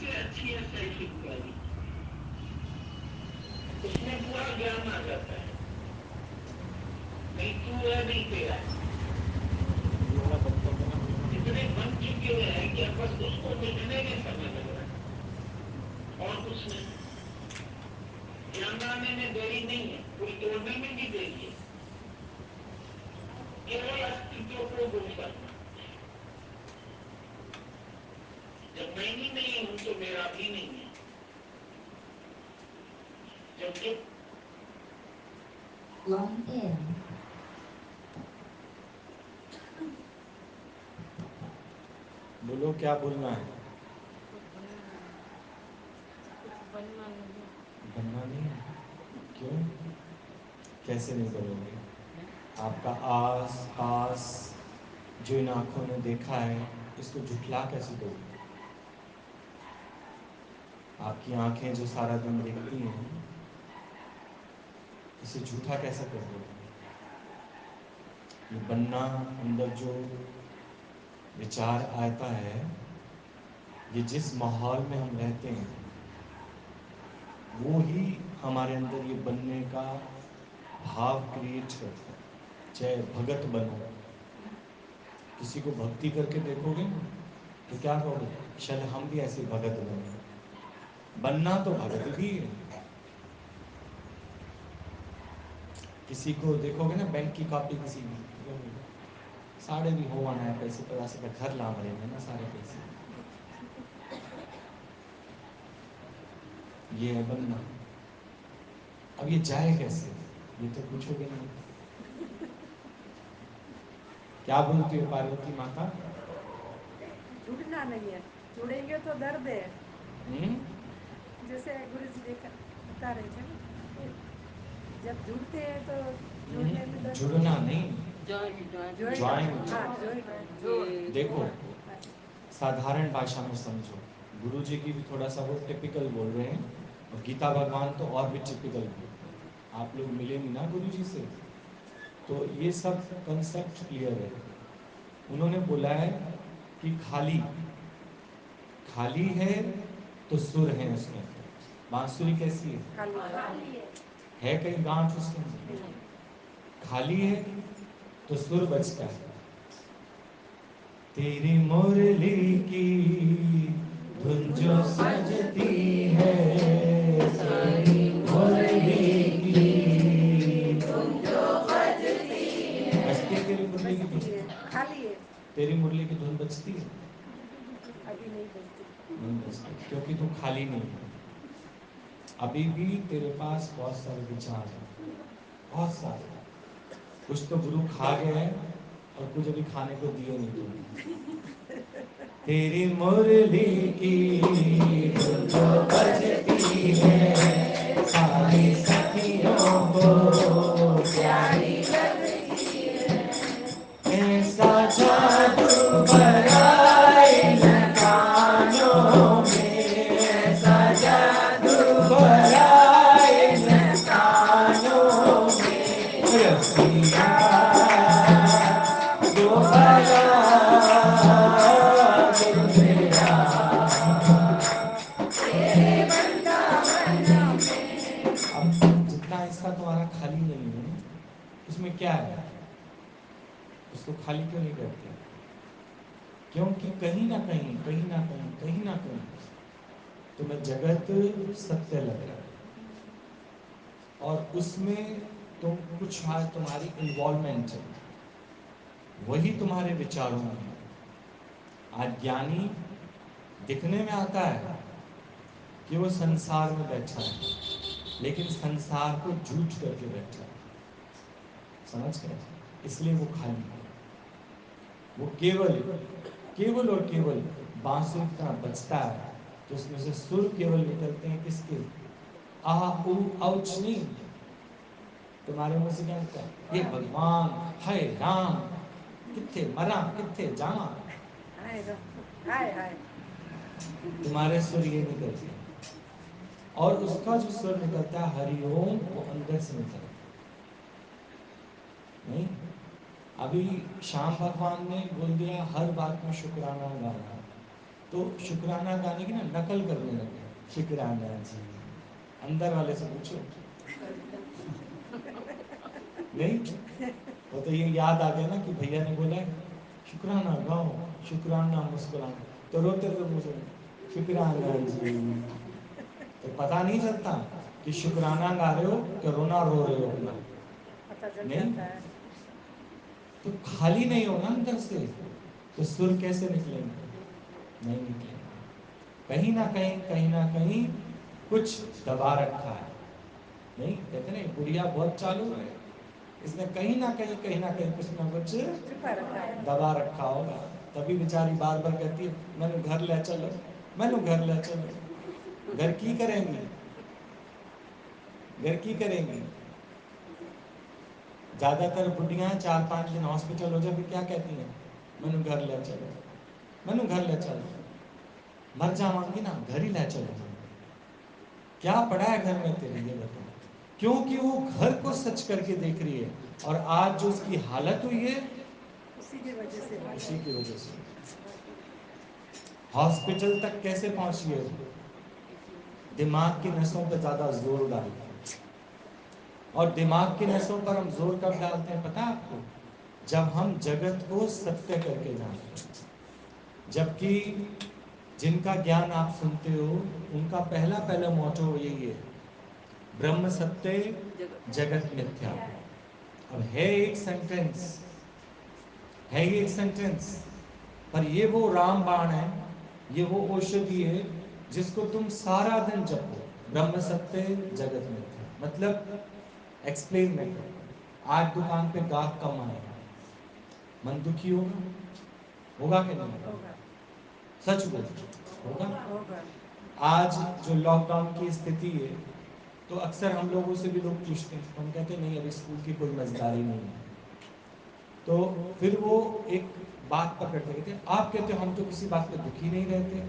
सबसे अच्छी है सेल्फ इंक्वायरी, उसमें पूरा ज्ञान आ जाता है, नहीं तू है नहीं तेरा है, इतने बन चुके हैं कि अब बस उसको मिटने में समय लग रहा है और कुछ नहीं। ज्ञान आने में देरी नहीं है, कोई तोड़ने में भी देरी है, केवल अस्तित्व को दूर करना। जब मैं ही नहीं हूं तो मेरा भी नहीं है। जब जो Long in. बोलो क्या बोलना है? बनना नहीं है। क्यों? कैसे नहीं बनोगे? आपका आस पास जो इन आंखों ने देखा है, इसको झुठला कैसे दोगे? आपकी आंखें जो सारा दिन देखती हैं, इसे झूठा कैसे कर दोगे? ये बनना, अंदर जो विचार आता है, ये जिस माहौल में हम रहते हैं, वो ही हमारे अंदर ये बनने का भाव क्रिएट करता है। चाहे भगत बनो, किसी को भक्ति करके देखोगे ना, तो क्या कहोगे? शायद हम भी ऐसे भगत बने। बनना तो भगत भी है। किसी को देखोगे ना, बैंक की कॉपी किसी की, साढ़े भी हो आना है पैसे तो ऐसे का घर ला मरेंगे ना सारे पैसे। ये है बनना। अब ये जाए कैसे, ये तो पूछोगे नहीं। क्या बोलती हो पार्वती माता? जुड़ना नहीं है, जुड़ेंगे तो दर्द है। जैसे गुरु जी बता रहे थे ना, जब जुड़ते हैं तो जुड़ने में दर्द। जुड़ना नहीं, ज्वाइंट। देखो, साधारण भाषा में समझो। गुरु जी की भी थोड़ा सा वो टिपिकल बोल रहे हैं, और गीता भगवान तो और भी टिपिकल बोल रहे हैं। आप लोग मिले नहीं ना गुरु जी से, तो ये सब कंसेप्ट क्लियर है। उन्होंने बोला है कि खाली खाली है तो सुर है उसमें। बांसुरी कैसी है? है कहीं गांठ उसके अंदर? खाली है तो सुर बजता है। तेरी मुरली की धुन जो सजती है, तेरी मुरली की धुन जो बजती है। बजती है तेरी मुरली की धुन? खाली है, तेरी मुरली की धुन बजती है? अभी नहीं बजती। नहीं बजती, क्योंकि तू खाली नहीं है। अभी भी तेरे पास बहुत सारे विचार हैं, बहुत सारे। कुछ तो गुरु खा गए हैं और कुछ अभी खाने को दिए नहीं तुमने। तेरी मुरली की धुन जो बजती है, सारी सखियों को प्यारी लगती है। ऐसा जादू बराए न कानों में, ऐसा जादू बराए न कानों में, रसिया वो बजा दिल मेरा, तेरे वृंदावन में। अब जितना हिस्सा तुम्हारा खाली नहीं है, उसमें क्या है? उसको खाली क्यों नहीं करते? क्योंकि कहीं ना कहीं, कहीं ना कहीं, कहीं ना कहीं तुम्हें जगत सत्य लग रहा है, और उसमें तुम कुछ आज तुम्हारी इन्वॉल्वमेंट है, वही तुम्हारे विचारों में है। आज ज्ञानी दिखने में आता है कि वो संसार में बैठा है, लेकिन संसार को झूठ करके बैठा है। समझ गए? इसलिए वो खाली है। वो केवल केवल और केवल बांसुरी की तरह बजता है, तो उसमें से सुर केवल निकलते हैं किसके? आ ऊ औच नहीं। तुम्हारे मुंह से क्या निकलता है? हे भगवान, हाय राम, किथे मरा किथे जावा। हाय हाय। तुम्हारे सुर ये निकलते हैं, और उसका जो सुर निकलता है हरिओम, वो अंदर से निकलता है। नहीं, अभी श्याम भगवान ने बोल दिया हर बात में शुक्राना गाना, तो शुक्राना गाने की ना नकल करने लगे, शुक्राना जी। अंदर वाले से पूछो, नहीं? वो तो ये याद आ गया ना कि भैया ने बोला है शुक्राना गाओ, शुक्राना मुस्कुराना, तो रोते रोते पूछो शुक्राना जी। तो पता नहीं चलता कि शुक्राना गा रहे हो कि रोना रो रहे हो अपना, पता चल नहीं? जाता है। तो खाली नहीं हो ना अंदर से, तो सुर कैसे निकलेंगे? नहीं निकलेंगे। कहीं ना कहीं कुछ दबा रखा है, नहीं? कहते नहीं बुढ़िया बहुत चालू है, इसने कहीं ना कहीं कुछ ना कुछ छुपा रखा है। दबा रखा होगा। तभी बेचारी बार बार कहती है मैंने घर ले चलो, मैंने घर ले चलो। घर की करेंगी, घर की करेंगी। ज्यादातर बुढ़िया 4-5 दिन हॉस्पिटल हो जाए फिर क्या कहती हैं? मैंने घर ले चलो, मैंने घर ले चलो। मर जावांगी ना, घर ही ले चलो। क्या पड़ा है घर में तेरे, ये बताओ? क्योंकि वो घर को सच करके देख रही है, और आज जो उसकी हालत हुई है उसी की वजह से उसी की वजह से। हॉस्पिटल तक कैसे पहुंची है? दिमाग की नसों पर ज्यादा जोर डाल के। और दिमाग की नसों पर हम जोर कब डालते हैं पता है आपको? जब हम जगत को सत्य करके जानते हैं। जबकि जिनका ज्ञान आप सुनते हो उनका पहला मोटो यही है, ब्रह्म सत्य जगत मिथ्या। अब है एक सेंटेंस, है ये एक सेंटेंस, पर ये वो रामबाण है, ये वो औषधि है जिसको तुम सारा दिन जपो, ब्रह्म सत्य जगत मिथ्या। मतलब एक्सप्लेन मैं करूँ, आज दुकान पे गाहक कम आएगा, मन दुखी होगा, होगा कि नहीं? होगा। सच बोल, होगा। होगा। आज जो लॉकडाउन की स्थिति है तो अक्सर हम लोगों से भी लोग पूछते हैं, हम कहते हैं नहीं अभी स्कूल की कोई मजेदारी नहीं है। तो फिर वो एक बात पकड़ते कहते हैं आप कहते हो हम तो किसी बात पे दुखी नहीं रहते,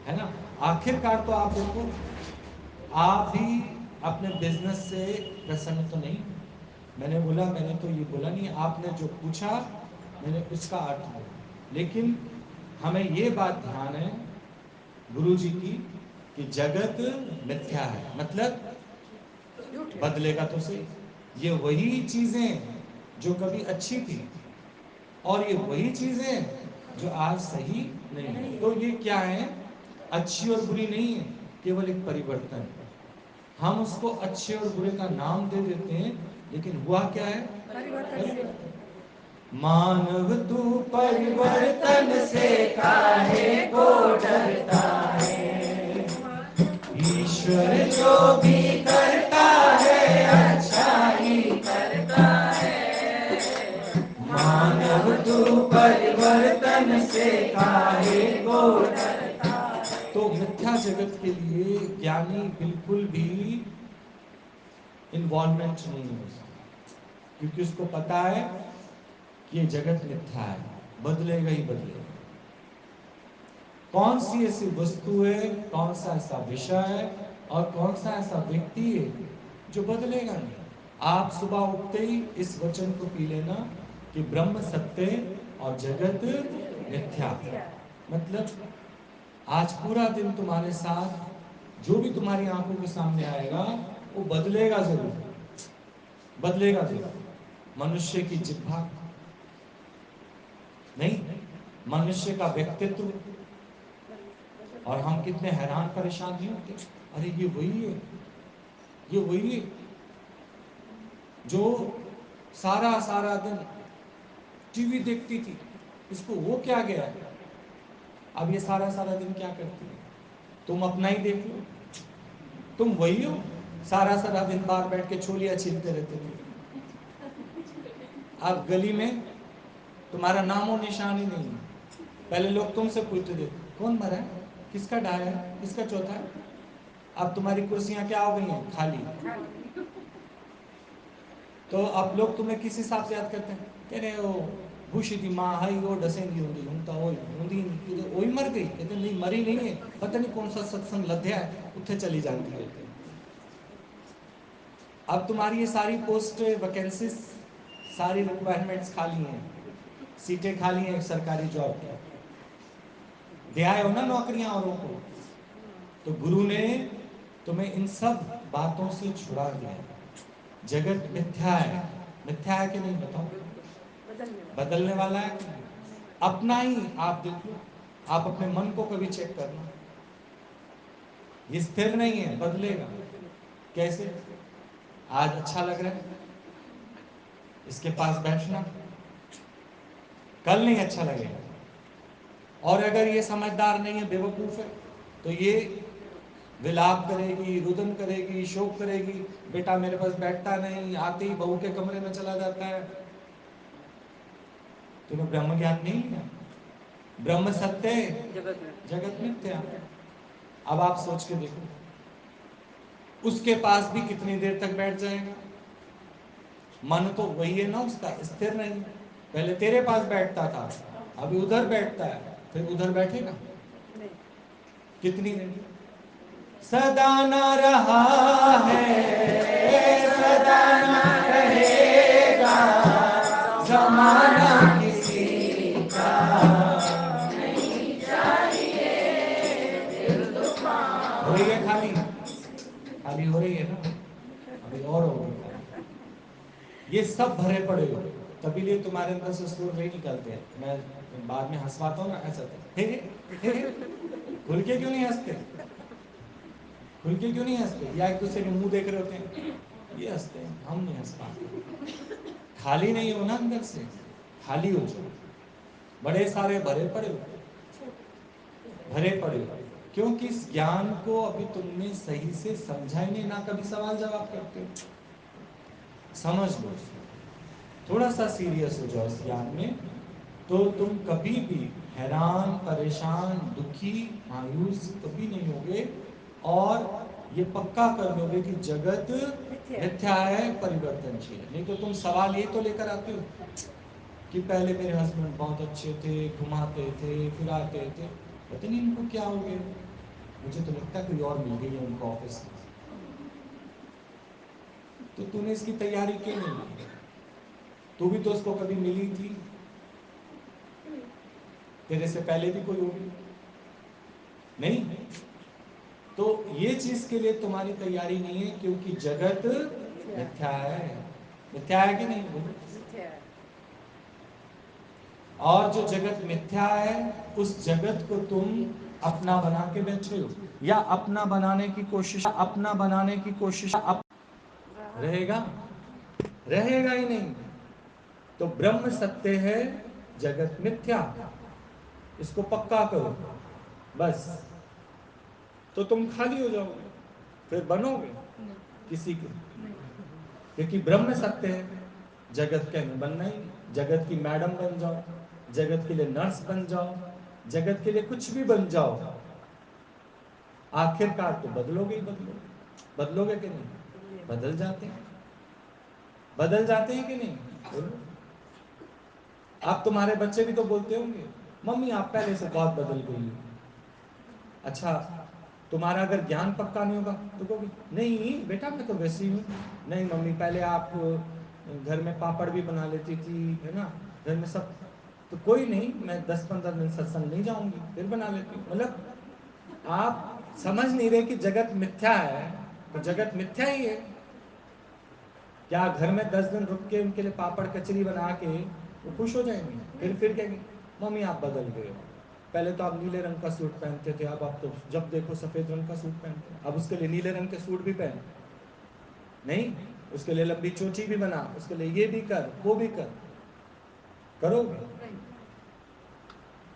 है ना? आखिरकार तो आप देखो, आप भी अपने बिजनेस से प्रसन्न तो नहीं। मैंने बोला, मैंने तो ये बोला नहीं, आपने जो पूछा मैंने उसका अर्थ बोला। लेकिन हमें ये बात ध्यान है गुरु जी की कि जगत मिथ्या है, मतलब झूठ है। बदलेगा तो सही। ये वही चीजें जो कभी अच्छी थी और ये वही चीजें जो आज सही नहीं है। तो ये क्या है? अच्छी और बुरी नहीं है, केवल एक परिवर्तन है। हम उसको अच्छे और बुरे का नाम दे देते हैं, लेकिन हुआ क्या है? परिवर्तन। मानव तू परिवर्तन से काहे को डरता है? ईश्वर जो भी करता है अच्छा ही करता है। मानव तू परिवर्तन से काहे को डरता है? तो मिथ्या जगत के लिए ज्ञानी बिल्कुल भी इन्वॉल्वमेंट नहीं है उसकी, क्योंकि उसको पता है कि ये जगत मिथ्या है, बदलेगा ही बदलेगा। कौन सी ऐसी वस्तु है, कौन सा ऐसा विषय है और कौन सा ऐसा व्यक्ति है जो बदलेगा नहीं? आप सुबह उठते ही इस वचन को पी लेना कि ब्रह्म सत्य और जगत मिथ्या। मतलब आज पूरा दिन तुम्हारे साथ जो भी तुम्हारी आंखों के सामने आएगा वो बदलेगा जरूर, बदलेगा जरूर। मनुष्य की जिह्वा नहीं, मनुष्य का व्यक्तित्व। और हम कितने हैरान परेशान नहीं होते, अरे ये वही है, ये वही है जो सारा सारा दिन टीवी देखती थी, इसको वो क्या गया है? अब ये सारा सारा दिन क्या करती है? तुम अपना ही देख लो, तुम वही हो, सारा सारा दिन बाहर बैठ के छोलियां छीलते रहते थे। अब गली में तुम्हारा नामो निशान ही नहीं है। पहले लोग तुमसे पूछते थे कौन मरा है, किसका ढाया है, किसका चौथा है। अब तुम्हारी कुर्सियां क्या हो गई हैं? खाली। तो अब लोग तुम्हें किस हिसाब से याद करते हैं? कह रहे हो भूषी थी माँ हाई वो डसेंगी होंगी, हम तो होंगी नहीं, तो वही मर गई। कहते नहीं मरी नहीं है, पता नहीं कौन सा सत्संग लद्या है, उत्थे चली जाती है। अब तुम्हारी ये सारी पोस्ट वैकेंसीज, सारी रिक्वायरमेंट्स खाली हैं, सीटें खाली हैं सरकारी जॉब की। दे आए हो ना नौकरियां औरों को, तो गुरु ने तुम्हें इन सब बातों से छुड़ा दिया। जगत मिथ्या है, मिथ्या है कि नहीं बताओ? बदलने वाला है कि नहीं? अपना ही आप देख लो, आप अपने मन को कभी चेक करना, ये स्थिर नहीं है, बदलेगा। कैसे? आज अच्छा लग रहा है इसके पास बैठना, कल नहीं अच्छा लगेगा। और अगर ये समझदार नहीं है, बेवकूफ है, तो ये विलाप करेगी, रुदन करेगी, शोक करेगी, बेटा मेरे पास बैठता नहीं, आते ही बहू के कमरे में चला जाता है। तुम्हें ब्रह्म ज्ञान नहीं लिया? ब्रह्म सत्य, जगत मिथ्या। अब आप सोच के देखो, उसके पास भी कितनी देर तक बैठ जाएगा? मन तो वही है ना उसका, स्थिर नहीं। पहले तेरे पास बैठता था, अभी उधर बैठता है, फिर उधर बैठेगा कितनी देर? सदा न रहा है, सदा न रहेगा, जमाना किसी का नहीं चाहिए। हो रही है खाली, खाली हो रही है ना, अभी और होगी खाली। ये सब भरे पड़े हो, तभी लिए तुम्हारे अंदर से सुर नहीं निकलते हैं। मैं बाद में हंसवाता हूँ ना, ऐसा खुल के क्यों नहीं हंसते? खुल के क्यों नहीं हंसते? या एक दूसरे के मुंह देख रहे होते हैं, ये हंसते हैं, हम नहीं हंस पाते। खाली नहीं हो ना अंदर से, खाली हो जाओ। बड़े सारे भरे पड़े हो, भरे पड़े हो, क्योंकि इस ज्ञान को अभी तुमने सही से समझा ही नहीं, ना कभी सवाल जवाब करते हो। समझ लो, थोड़ा सा सीरियस हो जाओ इस ज्ञान में, तो तुम कभी भी हैरान, परेशान, दुखी, मायूस कभी नहीं होगे। और ये पक्का कर लोगे कि जगत मिथ्या है, परिवर्तनशील है। नहीं तो तुम सवाल ये तो लेकर आते हो कि पहले मेरे हस्बैंड बहुत अच्छे थे, घुमाते थे, फिराते थे, पता नहीं इनको क्या हो गया, मुझे तो लगता है कोई और मिल गई है उनको ऑफिस में। तो तूने इसकी तैयारी क्यों नहीं की? तू भी तो उसको कभी मिली थी, तेरे से पहले भी कोई होगी नहीं? तो ये चीज के लिए तुम्हारी तैयारी नहीं है, क्योंकि जगत मिथ्या है। मिथ्या है कि नहीं? बोलो। और जो जगत मिथ्या है, उस जगत को तुम अपना बना के बैठे हो, या अपना बनाने की कोशिश, अपना बनाने की कोशिश रहेगा? रहेगा ही नहीं। तो ब्रह्म सत्य है, जगत मिथ्या, इसको पक्का करो बस, तो तुम खाली हो जाओगे, फिर बनोगे किसी के, क्योंकि ब्रह्म सत्य है, जगत के में बनना ही। जगत की मैडम बन जाओ, जगत के लिए नर्स बन जाओ, जगत के लिए कुछ भी बन जाओ, आखिरकार तो बदलोगे ही बदलोगे। बदलोगे कि नहीं? बदल जाते हैं, बदल जाते हैं कि नहीं? बोलो। आप, तुम्हारे बच्चे भी तो बोलते होंगे, मम्मी आप पहले से बहुत बदल गई हो। अच्छा, तुम्हारा अगर ज्ञान पक्का नहीं होगा तो कहोगे नहीं बेटा मैं तो वैसी हूँ। नहीं मम्मी, पहले आप घर में पापड़ भी बना लेती थी, है ना, घर में सब, तो कोई नहीं, मैं 10-15 दिन सत्संग नहीं जाऊंगी, फिर बना लेती हूँ। मतलब आप समझ नहीं रहे कि जगत मिथ्या है, तो जगत मिथ्या ही है। क्या घर में 10 दिन रुक के उनके लिए पापड़ कचरी बना के वो खुश हो जाएंगे? फिर कहेंगे मम्मी आप बदल गए हो, पहले तो आप नीले रंग का सूट पहनते थे, अब आप तो जब देखो सफेद रंग का सूट पहनते हैं। अब उसके लिए नीले रंग के सूट भी पहन, नहीं उसके लिए लंबी चोटी भी बना, उसके लिए ये भी कर, वो भी कर, करोगे?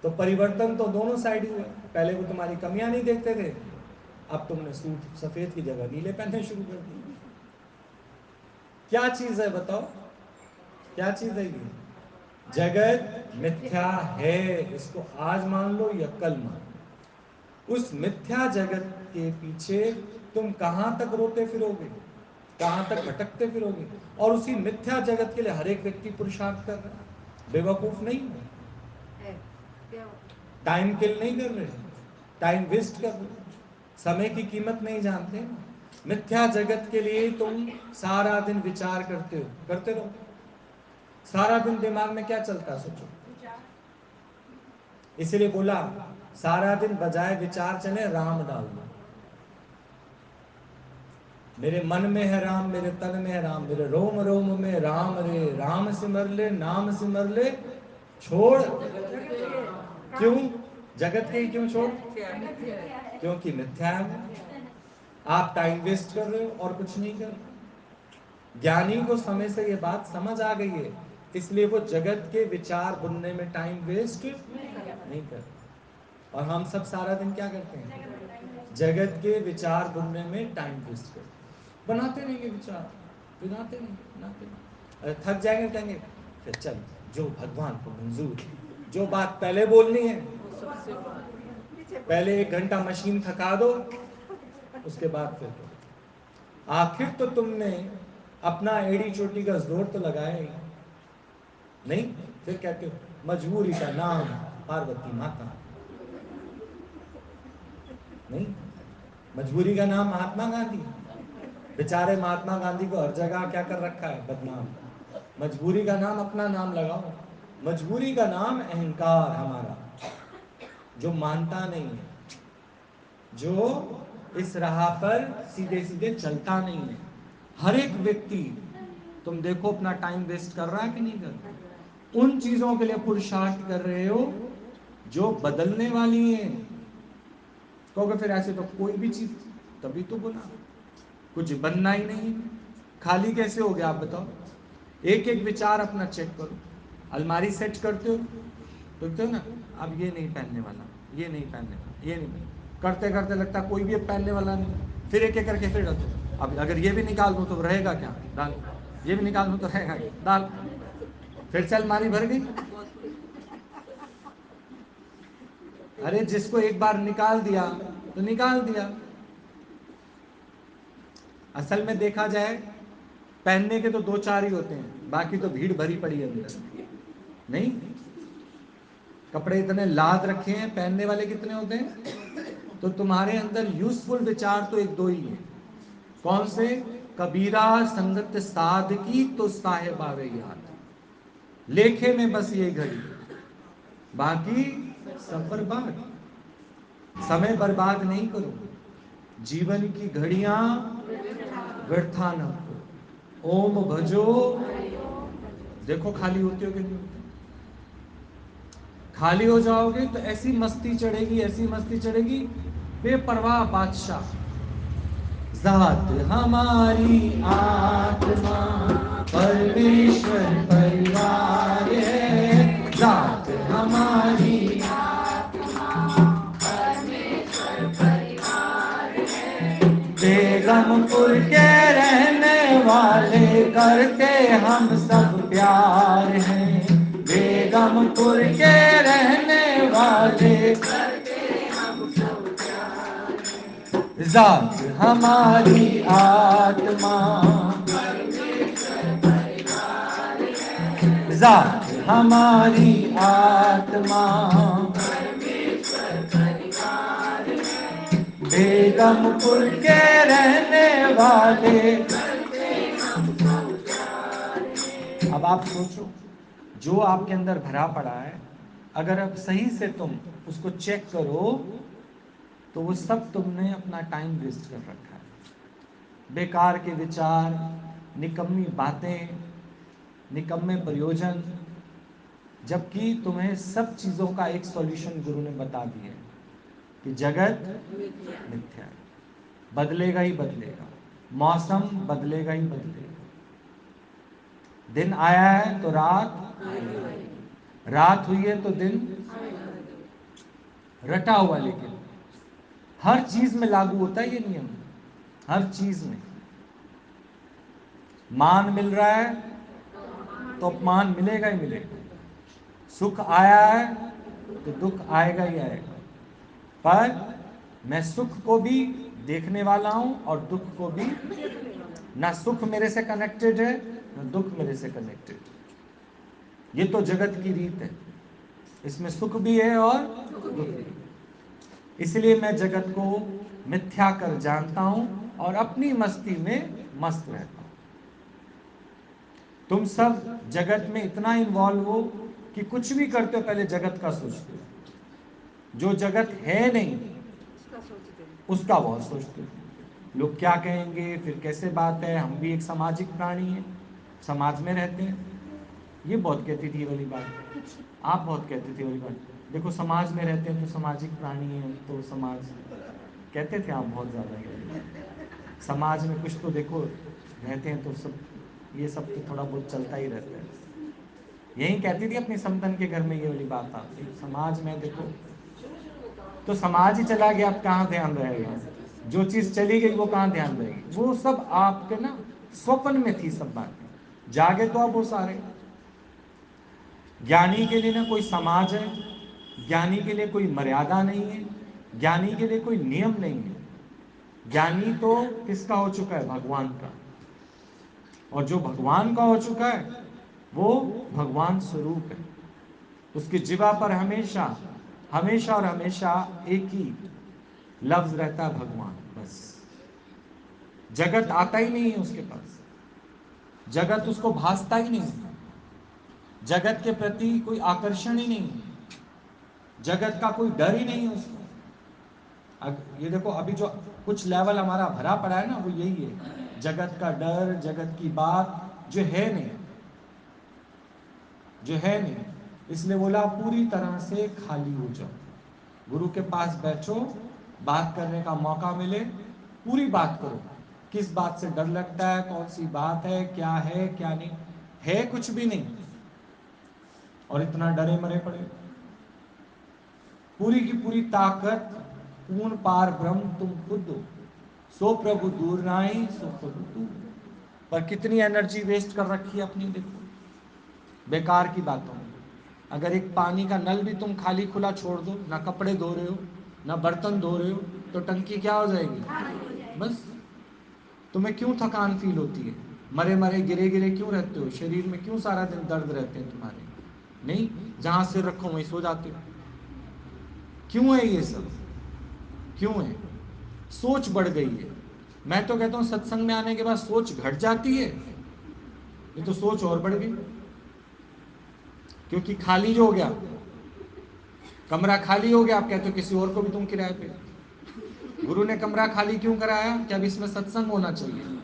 तो परिवर्तन तो दोनों साइड ही हुआ। पहले वो तुम्हारी कमियां नहीं देखते थे, अब तुमने सूट सफेद की जगह नीले पहनने शुरू कर दिए। क्या चीज है बताओ, क्या चीज है ये? जगत मिथ्या है, इसको आज मान लो या कल मान लो। उस मिथ्या जगत के पीछे तुम कहां तक रोते फिरोगे, कहां तक भटकते फिरोगे? और उसी मिथ्या जगत के लिए हर एक व्यक्ति पुरुषार्थ कर रहा है, बेवकूफ नहीं है, टाइम किल नहीं कर रहे, टाइम वेस्ट कर रहे, समय की कीमत नहीं जानते। मिथ्या जगत के लिए तुम सारा दिन विचार करते हो, करते रहो। सारा दिन दिमाग में क्या चलता है सोचो। इसलिए बोला सारा दिन बजाय विचार चले राम डाल दो। मेरे मन में है राम, मेरे तन में है राम, मेरे रोम रोम में राम रे, राम सिमर ले, नाम सिमर ले, छोड़। क्यों जगत के ही क्यों छोड़? क्योंकि मिथ्या है। आप टाइम वेस्ट कर रहे हो और कुछ नहीं कर रहे। ज्ञानी को समय से ये बात समझ आ गई है, इसलिए वो जगत के विचार बुनने में टाइम वेस्ट नहीं कर। और हम सब सारा दिन क्या करते हैं? जगत के विचार बुनने में टाइम वेस्ट करते, बनाते रहेंगे विचार, बनाते नहीं। थक जाएंगे, कहेंगे फिर चल जो भगवान को मंजूर, जो बात पहले बोलनी है पहले 1 घंटा मशीन थका दो, उसके बाद फिर आखिर तो तुमने अपना एड़ी चोटी का जोर तो लगाया ही नहीं। फिर कहते हो मजबूरी का नाम पार्वती माता। नहीं, मजबूरी का नाम महात्मा गांधी। बेचारे महात्मा गांधी को हर जगह क्या कर रखा है? बदनाम। मजबूरी का नाम अपना नाम लगाओ। मजबूरी का नाम अहंकार हमारा, जो मानता नहीं है, जो इस राह पर सीधे सीधे चलता नहीं है। हर एक व्यक्ति तुम देखो अपना टाइम वेस्ट कर रहा है कि नहीं कर रहा? उन चीजों के लिए पुरुषार्थ कर रहे हो जो बदलने वाली हैं। कहोगे फिर ऐसे तो कोई भी चीज, तभी तो बोला कुछ बनना ही नहीं। खाली कैसे हो गया आप बताओ? एक एक विचार अपना चेक करो। अलमारी सेट करते हो देखते हो ना, अब ये नहीं पहनने वाला, ये नहीं पहनने वाला, ये नहीं, करते करते लगता कोई भी अब पहनने वाला नहीं, फिर एक एक करके फिर रखो। अब अगर ये भी निकाल दो तो रहेगा क्या? दाल। ये भी निकाल दो तो रहेगा दाल। फिर से अलमारी भर गई। अरे जिसको एक बार निकाल दिया तो निकाल दिया। असल में देखा जाए पहनने के तो 2-4 ही होते हैं, बाकी तो भीड़ भरी पड़ी है अंदर। नहीं, कपड़े इतने लाद रखे हैं, पहनने वाले कितने होते हैं? तो तुम्हारे अंदर यूजफुल विचार तो 1-2 ही हैं। कौन से? कबीरा संगत साध की तो साहेब आवे याद, लेखे में बस ये घड़ी, बाकी सब बर्बाद। समय बर्बाद नहीं करो, जीवन की घड़ियां व्यर्था न करो। ओम भजो, देखो खाली होते हो कि नहीं होते? खाली हो जाओगे तो ऐसी मस्ती चढ़ेगी, ऐसी मस्ती चढ़ेगी, बेपरवाह बादशाह। जात हमारी आत्मा परमेश्वर परिवार है, जात हमारी बेगमपुर के रहने वाले करते हम सब प्यार हैं, बेगमपुर के रहने वाले जात हमारी आत्मा, जात हमारी आत्मा बेगमपुर के रहने वाले। अब आप सोचो, जो आपके अंदर भरा पड़ा है, अगर अब सही से तुम उसको चेक करो तो वो सब तुमने अपना टाइम वेस्ट कर रखा है। बेकार के विचार, निकम्मी बातें, निकम्मे प्रयोजन, जबकि तुम्हें सब चीजों का एक सॉल्यूशन गुरु ने बता दिया कि जगत मिथ्या है, बदलेगा ही बदलेगा, मौसम बदलेगा ही बदलेगा। दिन आया है तो रात, रात हुई है तो दिन, रटा हुआ। लेकिन हर चीज में लागू होता है ये नियम, हर चीज में। मान मिल रहा है तो अपमान मिलेगा ही मिलेगा, सुख आया है तो दुख आएगा ही आएगा। पर मैं सुख को भी देखने वाला हूं और दुख को भी। ना सुख मेरे से कनेक्टेड है ना दुख मेरे से कनेक्टेड है। ये तो जगत की रीत है, इसमें सुख भी है और दुख भी। इसलिए मैं जगत को मिथ्या कर जानता हूं और अपनी मस्ती में मस्त रहता हूं। तुम सब जगत में इतना इन्वॉल्व हो कि कुछ भी करते हो पहले जगत का सोचते हो। जो जगत है नहीं उसका सोचते हैं। उसका बहुत सोचते हैं। लोग क्या कहेंगे, फिर कैसे बात है, हम भी एक सामाजिक प्राणी हैं, समाज में रहते हैं। ये बहुत कहती थी ये वाली बात, आप बहुत कहते थे वाली बात, देखो समाज में रहते हैं तो सामाजिक प्राणी हैं, तो समाज कहते थे आप बहुत ज़्यादा ही। समाज में कुछ तो देखो रहते हैं तो सब, ये सब तो थोड़ा बहुत चलता ही रहता है। यही कहती थी अपनी समतन के घर में ये वाली बात आती, समाज में देखो तो समाज ही चला गया, अब कहाँ ध्यान रहेगा, जो चीज़ चली गई वो कहाँ ध्यान रहेगी। वो सब आपके ना स्वप्न में थी सब बातें, जागे तो आप वो सारे। ज्ञानी के लिए ना कोई समाज है, ज्ञानी के लिए कोई मर्यादा नहीं है, ज्ञानी के लिए कोई नियम नहीं है। ज्ञानी तो किसका हो चुका है, भगवान का। और जो भगवान का हो चुका है वो भगवान स्वरूप है। उसकी जिह्वा पर हमेशा हमेशा और हमेशा एक ही लफ्ज रहता है, भगवान, बस। जगत आता ही नहीं है उसके पास, जगत उसको भासता ही नहीं, जगत के प्रति कोई आकर्षण ही नहीं, जगत का कोई डर ही नहीं है उसको। ये देखो अभी जो कुछ लेवल हमारा भरा पड़ा है ना, वो यही है, जगत का डर, जगत की बात जो है नहीं, जो है नहीं। इसलिए बोला पूरी तरह से खाली हो जाओ, गुरु के पास बैठो, बात करने का मौका मिले, पूरी बात करो। किस बात से डर लगता है, कौन सी बात है, क्या नहीं है, कुछ भी नहीं, और इतना डरे मरे पड़े। पूरी की पूरी ताकत, पूर्ण पार ब्रह्म तुम खुद हो, सो प्रभु दूर नाई सो प्रभु तू। पर कितनी एनर्जी वेस्ट कर रखी है अपनी, देखो बेकार की बातों में। अगर एक पानी का नल भी तुम खाली खुला छोड़ दो, ना कपड़े धो रहे हो ना बर्तन धो रहे हो, तो टंकी क्या हो जाएगी, बस। तुम्हें क्यों थकान फील होती है, मरे मरे गिरे गिरे क्यों रहते हो, शरीर में क्यों सारा दिन दर्द रहते हैं तुम्हारे, नहीं, जहां सिर रखो वहीं सो जाते हो। क्यों है ये सब, क्यों है, सोच बढ़ गई है। मैं तो कहता हूं सत्संग में आने के बाद सोच घट जाती है, ये तो सोच और बढ़ गई, क्योंकि खाली जो हो गया, कमरा खाली हो गया, आप कहते हो किसी और को भी तुम किराए पे। गुरु ने कमरा खाली क्यों कराया, कि अब इसमें सत्संग होना चाहिए।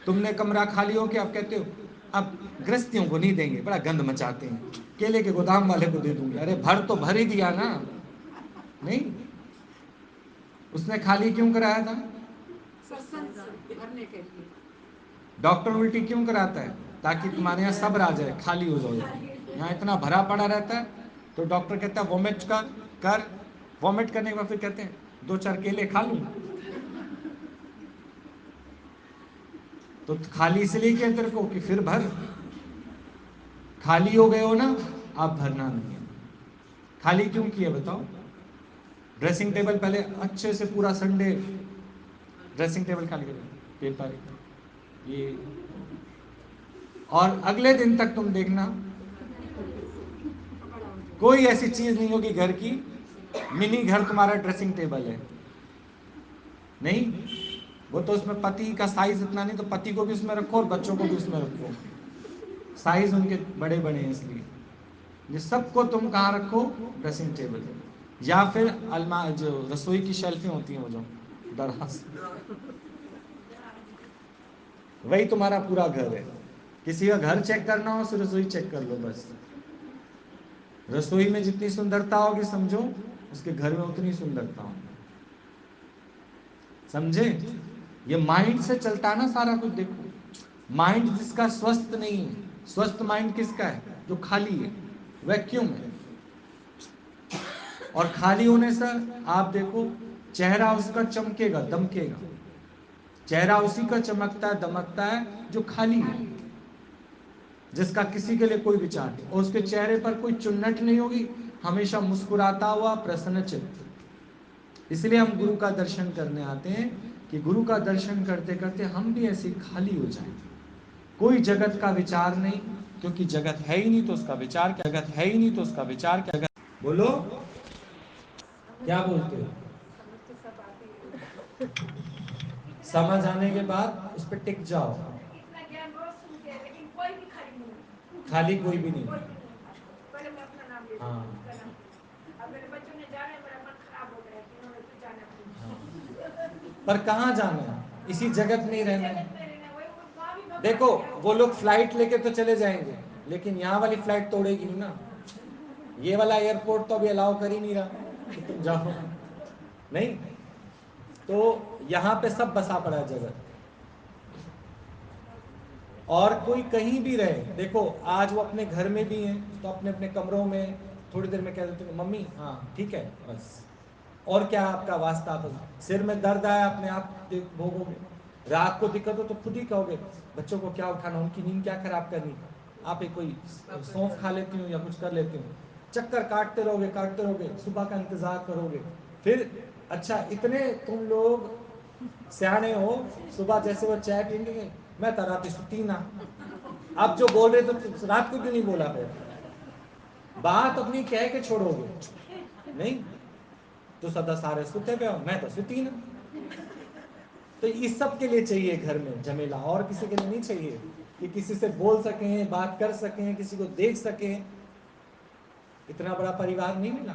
तुमने कमरा खाली हो के आप कहते हो अब गृहस्थियों को नहीं देंगे, बड़ा गंद मचाते हैं, केले के गोदाम वाले को दे दूंगे। अरे भर तो भर ही दिया ना, नहीं, उसने खाली क्यों कराया था, भरने के लिए। डॉक्टर उल्टी क्यों कराता है, ताकि तुम्हारे यहाँ सब्र आ जाए, खाली हो जाओ। यहाँ इतना भरा पड़ा रहता है, तो डॉक्टर कहता है वॉमिट कर, वॉमिट करने के बाद फिर कहते हैं 2-4 केले खा लूं। तो खाली इसलिए किया तेरे को कि फिर भर, खाली हो गए हो ना, आप भरना नहीं है। खाली क्यों किया बताओ, ड्रेसिंग टेबल पहले अच्छे से पूरा संडे ड्रेसिंग टेबल खाली करो, पेपर ये, और अगले दिन तक तुम देखना कोई ऐसी चीज नहीं होगी घर की, मिनी घर तुम्हारा ड्रेसिंग टेबल है, नहीं, वो तो उसमें पति का साइज इतना नहीं, तो पति को भी उसमें रखो और बच्चों को भी उसमें रखो, साइज उनके बड़े बड़े हैं इसलिए। ये सबको तुम कहाँ रखो, ड्रेसिंग टेबल, या फिर अलमारी, जो रसोई की शेल्फें होती हैं वो जो दराज, वही तुम्हारा पूरा घर है। किसी का घर चेक करना हो तो रसोई चेक कर लो, बस। रसोई में जितनी सुंदरता होगी समझो उसके घर में उतनी सुंदरता होगी, समझे। ये माइंड से चलता है ना सारा कुछ। देखो माइंड जिसका स्वस्थ नहीं है, स्वस्थ माइंड किसका है, जो खाली है, वैक्यूम है। और खाली होने से आप देखो चेहरा उसका चमकेगा, दमकेगा। चेहरा उसी का चमकता है, दमकता है जो खाली है, जिसका किसी के लिए कोई विचार नहीं, और उसके चेहरे पर कोई चुन्नट नहीं होगी, हमेशा मुस्कुराता हुआ प्रसन्न चित्त। इसलिए हम गुरु का दर्शन करने आते हैं, कि गुरु का दर्शन करते करते हम भी ऐसे खाली हो जाएं, कोई जगत का विचार नहीं, क्योंकि जगत है ही नहीं तो उसका विचार क्या, जगत है ही नहीं तो उसका विचार क्या। बोलो क्या बोलते हो, समझ तो सब आती है। समझ आने के बाद उस पर टिक जाओ। इतना ज्ञान रोज सुनते हैं लेकिन कोई भी खाली नहीं है। खाली कोई भी नहीं, कोई भी नहीं है। पहले मैं अपना नाम ले हाँ। अब पर कहाँ जाना है? इसी जगत में ही रहना है। देखो वो लोग फ्लाइट लेके तो चले जाएंगे, लेकिन यहाँ वाली फ्लाइट तोड़ेगी नहीं ना। ये वाला एयरपोर्ट तो अभी अलाउ कर ही नहीं रहा कि तुम जाओ, नहीं। तो यहाँ पे सब बसा पड़ा है जगत, और कोई कहीं भी रहे। देखो आज वो अपने घर में भी हैं, तो अपने अपने कमरों में थोड़ी देर में कह देते हैं मम्मी हाँ ठीक है बस। और क्या आपका वास्ता, आप सिर में दर्द आया अपने आप भोगोगे, रात को दिक्कत हो तो खुद ही कहोगे बच्चों को क्या उठाना, उनकी नींद क्या खराब करनी, आप एक कोई सौंफ खा लेती हूँ या कुछ कर लेती हूँ। चक्कर काटते रहोगे, सुबह का इंतजार करोगे। फिर अच्छा इतने तुम लोग सियाने हो, सुबह जैसे वो चाय पियेंगे, मैं तो रात सुती ना। आप जो बोल रहे तो रात को क्यों नहीं बोला? फिर बात अपनी कह के छोड़ोगे, नहीं तो सदा सारे सुते पे हो, मैं तो सुती ना। तो इस सब के लिए चाहिए घर में झमेला, और किसी के लिए नहीं चाहिए कि किसी से बोल सकें, बात कर सकें, किसी को देख सकें। इतना बड़ा परिवार नहीं मिला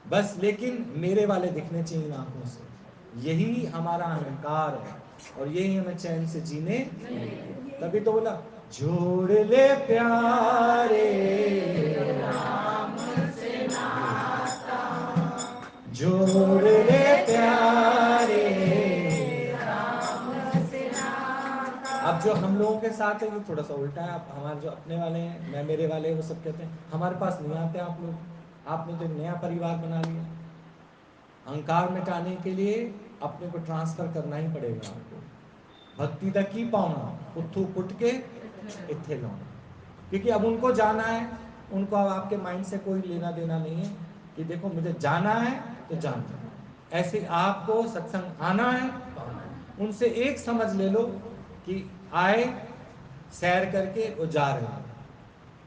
बस, लेकिन मेरे वाले दिखने चाहिए आंखों से। यही हमारा अहंकार है, और यही हमें चैन से जीने। तभी तो बोला जोड़ ले प्यारे राम से नाता, जोड़ ले प्यारे राम से नाता। अब जो हम लोगों के साथ है ये थोड़ा सा उल्टा है। अब हमारे जो अपने वाले हैं, मैं मेरे वाले, वो सब कहते हैं हमारे पास नहीं आते आप लोग, आपने तो एक नया परिवार बना लिया। अहंकार मिटाने के लिए अपने को ट्रांसफर करना ही पड़ेगा आपको। भक्ति तक ही पाऊंगा, उठू पुट के इत्थे लाऊंगा, क्योंकि अब उनको जाना है। उनको अब आपके माइंड से कोई लेना देना नहीं है कि देखो मुझे जाना है तो जाना है। ऐसे आपको सत्संग आना है तो आना है। उनसे एक समझ ले लो कि आए सैर करके वो जा रहे हैं,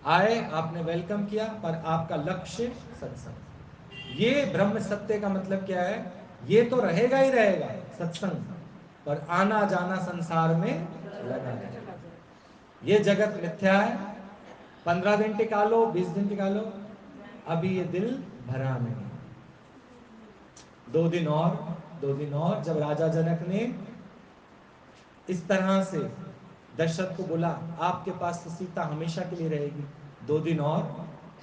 आए आपने वेलकम किया, पर आपका लक्ष्य सत्संग। ये ब्रह्म सत्य का मतलब क्या है? ये तो रहेगा ही रहेगा सत्संग, पर आना जाना संसार में लगा रहेगा। ये जगत मिथ्या है। 15 दिन टिका लो, 20 दिन टिका लो, अभी ये दिल भरा नहीं। 2 दिन और, 2 दिन और। जब राजा जनक ने इस तरह से दशरथ को बोला आपके पास तो सीता हमेशा के लिए रहेगी, 2 दिन और,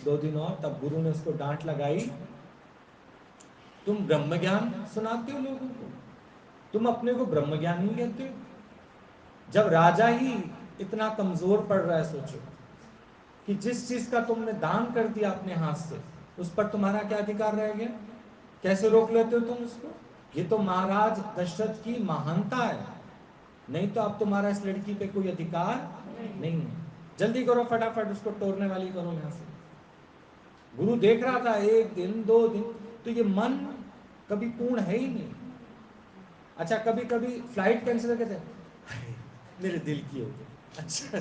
2 दिन और, तब गुरु ने उसको डांट लगाई, तुम ब्रह्म ज्ञान सुनाते हो लोगों को, तुम अपने को ब्रह्म ज्ञानी कहते हो। जब राजा ही इतना कमजोर पड़ रहा है, सोचो कि जिस चीज का तुमने दान कर दिया अपने हाथ से, उस पर तुम्हारा क्या अधिकार रह गया? कैसे रोक लेते हो तुम उसको? ये तो महाराज दशरथ की महानता है, नहीं तो अब तुम्हारा इस लड़की पे कोई अधिकार नहीं है। जल्दी करो, फटाफट उसको तोड़ने वाली करो यहां से। गुरु देख रहा था 1 दिन 2 दिन, तो ये मन कभी पूर्ण है ही नहीं। अच्छा कभी कभी फ्लाइट कैंसिल करते हैं, मेरे दिल की हो गई, अच्छा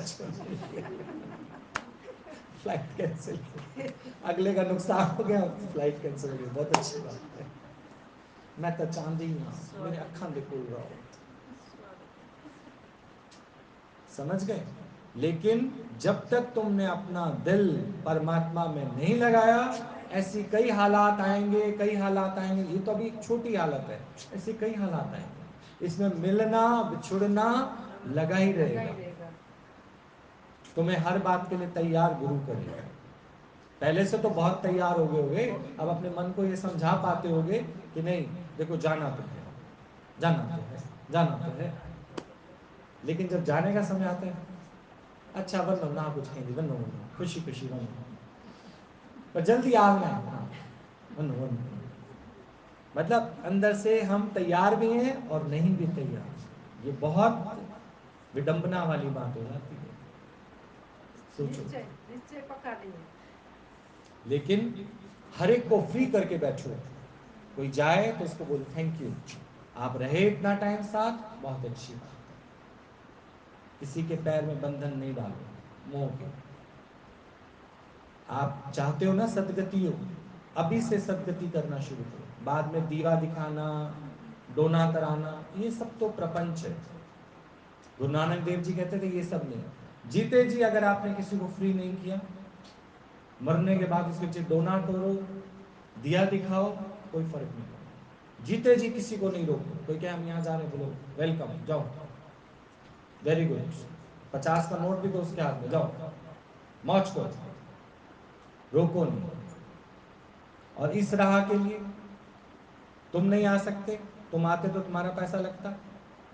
फ्लाइट कैंसिल, अगले का नुकसान हो गया, फ्लाइट कैंसिल हो गई, बहुत अच्छी बात है। मैं तो चांदी हाँ मेरे अखा दे कोल रहा हो, समझ गए? लेकिन जब तक तुमने अपना दिल परमात्मा में नहीं लगाया, ऐसी कई हालात आएंगे, कई हालात आएंगे। ये तो अभी एक छोटी हालत है, ऐसे कई हालात आएंगे, इसमें मिलना बिछुड़ना लगा ही रहेगा। तुम्हें हर बात के लिए तैयार गुरु करेगा। पहले से तो बहुत तैयार हो गए होगे, अब अपने मन को ये समझा पाते होगे कि नहीं देखो जाना तो है, जाना तो है, जाना तो है। लेकिन जब जाने का समय आता है, अच्छा वनो ना कुछ कहेंगे, वनो वनो खुशी खुशी वनो, पर जल्दी आना है, हाँ वनो वनो। मतलब अंदर से हम तैयार भी हैं और नहीं भी तैयार। ये बहुत विडंबना वाली बात हो जाती है, सोचो। निश्चय पक्का नहीं है। लेकिन हर एक को फ्री करके बैठो, कोई जाए तो उसको बोलो थैंक यू, आप रहे इतना टाइम साथ, बहुत अच्छी बात है। किसी के पैर में बंधन नहीं डालो मोह के। आप चाहते हो ना सदगति हो, अभी से सदगति करना शुरू करो। बाद में दीवा दिखाना, डोना कराना, ये सब तो प्रपंच है। गुरु नानक देव जी कहते थे ये सब नहीं। जीते जी अगर आपने किसी को फ्री नहीं किया, मरने के बाद उसके पीछे डोना तोड़ो, दिया दिखाओ, कोई फर्क नहीं पड़ता। जीते जी किसी को नहीं रोको। कोई क्या हम यहाँ जा रहे हैं, बोलो वेलकम, जाओ, वेरी गुड, 50 का नोट भी तो उसके हाथ में, जाओ मौज करो, रोको नहीं। और इस राह के लिए तुम नहीं आ सकते, तुम आते तो तुम्हारा पैसा लगता,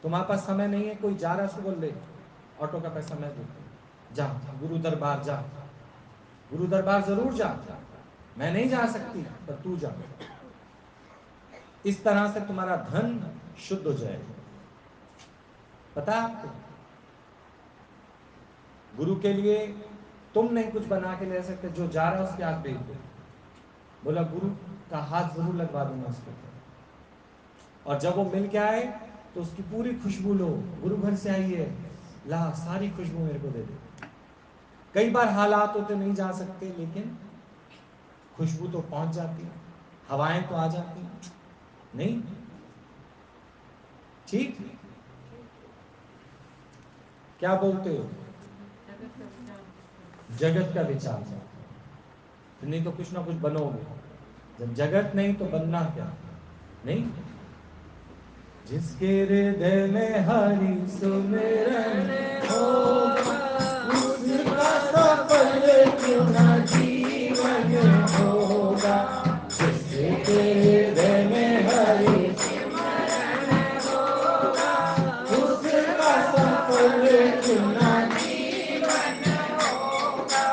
तुम्हारे पास समय नहीं है, कोई जा रहा है सुबह ले, ऑटो का पैसा मैं देता हूँ, जा गुरु दरबार जा, गुरु दरबार जरूर जा, मैं नहीं जा सकती पर तू जा। इस तरह से तुम्हारा धन शुद्ध हो जाएगा। पता है आपको, गुरु के लिए तुम नहीं कुछ बना के ले सकते, जो जा रहा है उसके हाथ भेज दो, बोला गुरु का हाथ जरूर लगवा दूंगा उसके ऊपर। और जब वो मिल के आए तो उसकी पूरी खुशबू लो, गुरु घर से आई है, ला सारी खुशबू मेरे को दे दे। कई बार हालात होते नहीं जा सकते, लेकिन खुशबू तो पहुंच जाती, हवाएं तो आ जाती, नहीं ठीक? क्या बोलते हो? जगत का विचार, नहीं तो कुछ ना कुछ बनोगे, जब जगत नहीं तो बनना क्या? नहीं, जिसके हृदय में हरि सुमिरन होगा, उसका सफल क्यों ना जीवन होगा। जिसके हृदय में हरि सुमिरन होगा, उसका सफल क्यों ना जीवन होगा।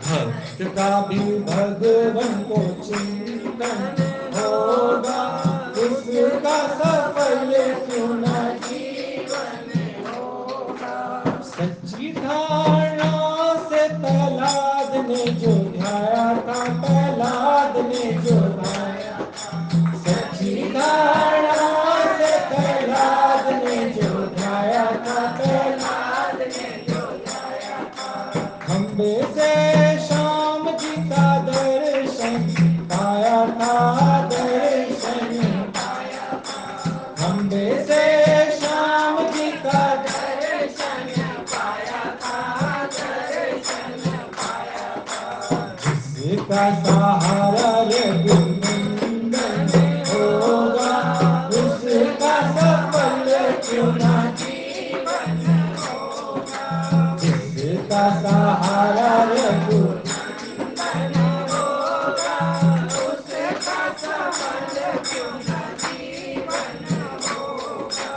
भक्त का भी भगवान को चिंतन होगा, उसका सफल क्यों ना जीवन होगा। सच्ची धारणा से प्रहलाद ने जो ध्याया था, प्रहलाद ने जो ध्याया था, सच्ची धारणा से प्रहलाद ने जो ध्याया था, प्रहलाद ने जो ध्याया था। खंबे से श्याम जी का दर्शन पाया था, दर्शन पाया था। खंबे से श्याम जी का दर्शन पाया था, दर्शन पाया था। जिसका सहारा रघुनंदन होगा, उसका सफल क्यों ना जीवन होगा। जिसका सहारा रघुनंदन होगा, उसका सफल क्यों ना जीवन होगा।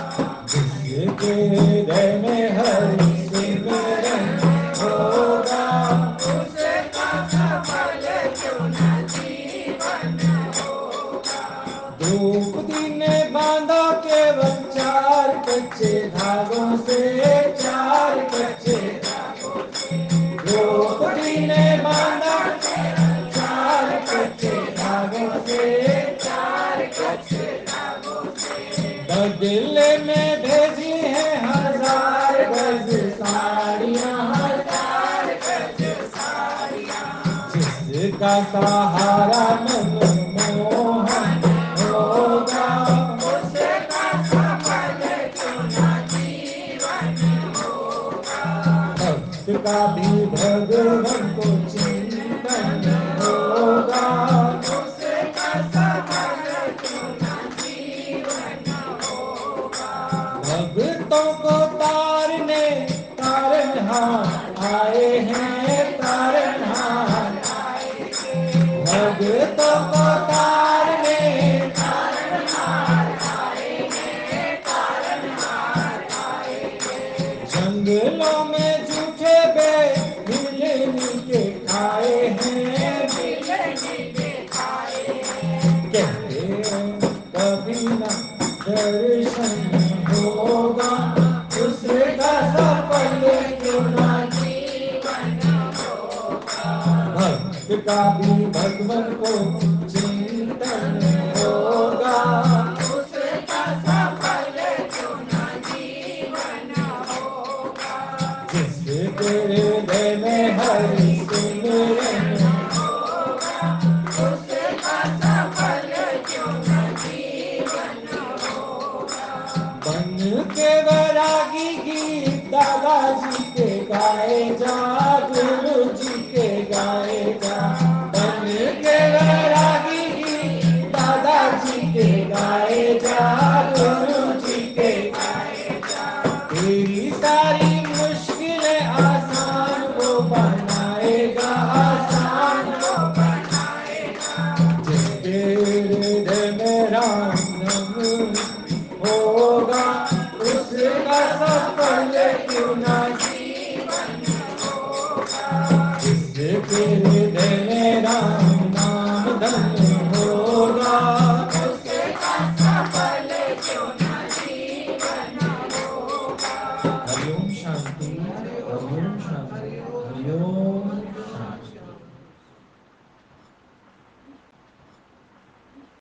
जिसके हृदय में हरि सिमरन होगा, उसका सफल क्यों ना जीवन होगा। द्रौपदी ने बांधा केवल 4 कच्चे धागों से, 4 कच्चे धागों से। द्रौपदी ने बांधा केवल 4 कच्चे धागों से, 4 कच्चे धागों से। बदले में भेजी है 1000 गज साड़ियां, 1000 गज साड़ियां। जिसका सहारा मनमोहन होगा, उसका सफल क्यों ना जीवन होगा। भक्त का भी भगवान को चिंतन होगा, उसका सफल क्यों ना जीवन होगा। भक्तों को तारने तारनहार आए हैं, तारनहार आए हैं। भक्तों को तारने तारनहार आए हैं, तारनहार आए हैं। जंगलों में झूठे बेमिलनी के खाए हैं, मिलनी के खाए हैं। कहते हैं कभी ना दर्शन होगा, उसका सफल क्यों ना जीवन होगा। भक्त का भी भगवान को चिंतन होगा, उसका सफल क्यों ना जीवन होगा। जिसके हृदय में हरि सिमरन होगा, उसका सफल क्यों ना जीवन होगा। बन के वैरागी गीत दादाजी के गाए जा, गुरु जी के गाए जा। बन के वैरागी गीत दादाजी जी के गाए जा, गुरु जी के गाए जा। तेरी सारी मुश्किलें आसान वो बनाएगा, आसान वो बनाएगा। जिसके हृदय में राम नाम होगा, उसका सफल क्यों ना जीवन होगा। जिसके